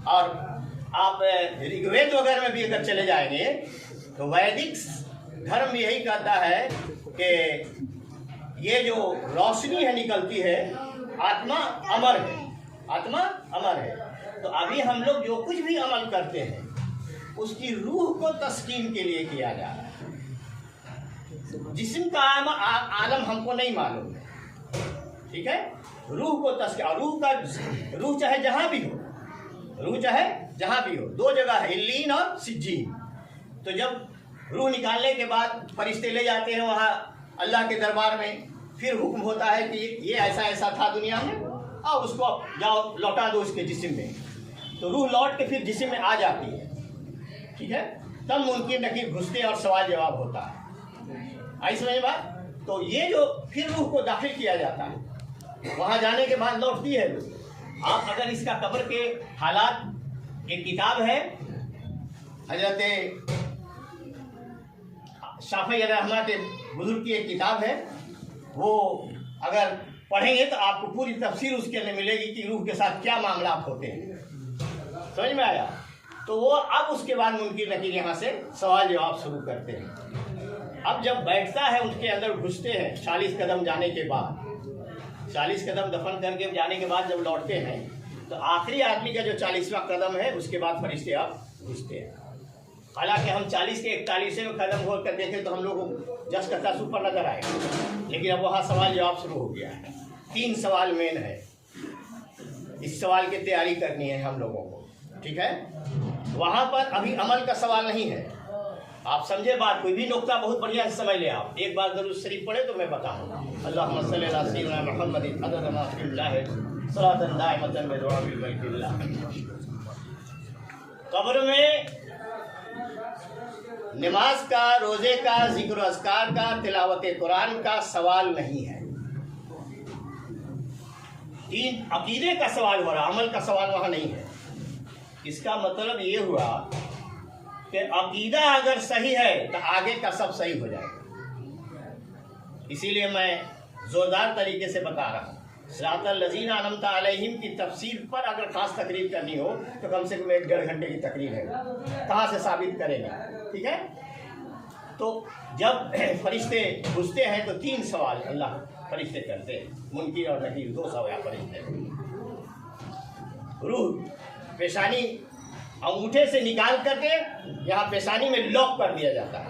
اور آپ ऋग्वेद वगैरह में भी अगर चले जाएंगे तो वैदिक धर्म यही कहता है कि ये जो रोशनी है निकलती है, आत्मा अमर है, आत्मा अमर है। तो अभी हम लोग जो कुछ भी अमल करते हैं उसकी रूह को तस्कीन के लिए किया जा रहा है। जिस्म का आलम हमको नहीं मालूम है, ठीक है। रूह को तस्कीन, रूह चाहे जहाँ भी हो, रूह चाहे जहाँ भी हो, दो जगह है, इल्लीन और सिज्जीन। तो जब रूह निकालने के बाद फरिश्ते ले जाते हैं वहाँ अल्लाह के दरबार में, फिर हुक्म होता है कि ये ऐसा ऐसा था दुनिया में, और उसको जाओ लौटा दो उसके जिस्म में। तो रूह लौट के फिर जिस्म में आ जाती है, ठीक है। तब मुनकिर नकीर घुसते और सवाल जवाब होता है। आई समझ बात? तो ये जो फिर रूह को दाखिल किया जाता है, वहाँ जाने के बाद लौटती है रूह। आप अगर इसका कब्र के हालात, एक किताब है हजरत शाफी रहमा के बुजुर्ग की एक किताब है, वो अगर पढ़ेंगे तो आपको पूरी तफसीर उसके अंदर मिलेगी कि रूह के साथ क्या मामला होते हैं। समझ में आया? तो वो अब उसके बाद मुनकिर नकीर यहाँ से सवाल जवाब शुरू करते हैं। अब जब बैठता है उसके अंदर घुसते हैं 40 कदम जाने के बाद, 40 कदम दफन करके जाने के बाद जब लौटते हैं तो आखिरी आदमी का जो 40वां कदम है उसके बाद फरिश्ते अब घुसते हैं। हालांकि हम 40 के 41वें कदम हो कर देखें तो हम लोग को जस का तस ऊपर नजर आएगा, लेकिन अब वहाँ सवाल जवाब शुरू हो गया है। 3 सवाल मेन है, इस सवाल की तैयारी करनी है हम लोगों को, ठीक है। वहाँ पर अभी अमल का सवाल नहीं है, आप समझे बात। कोई भी नुक्ता बहुत बढ़िया से समझ ले आप। एक बार दरूद शरीफ पढ़े तो मैं बताऊँगा। अल्लाहुम्मा सल्ली अला सय्यिदिना मुहम्मदिन अदद मा फ़िल्लाह सलातन दाइमतन बिदुआ बिल बरकिल्लाह। कब्र में नमाज का, रोजे का, जिक्र अस्कार का, तिलावत कुरान का सवाल नहीं है। 3 अकीदे का सवाल हो रहा, अमल का सवाल वहाँ नहीं है। इसका मतलब ये हुआ कि अकीदा अगर सही है तो आगे का सब सही हो जाएगा। इसीलिए मैं जोरदार तरीके से बता रहा हूँ। सिरातल लज़ीना अनअमता अलैहिम की तफसीर पर अगर खास तकरीर करनी हो तो कम से कम 1-1.5 घंटे की तकरीर है, कहाँ से साबित करेंगे, ठीक है। तो जब फरिश्ते घुसते हैं तो 3 सवाल अल्लाह फरिश्ते करते हैं, मुनकिर और नकीर 2 सवाल फरिश्ते। रूह पेशानी अंगूठे से निकाल करके यहाँ पेशानी में लॉक कर दिया जाता है।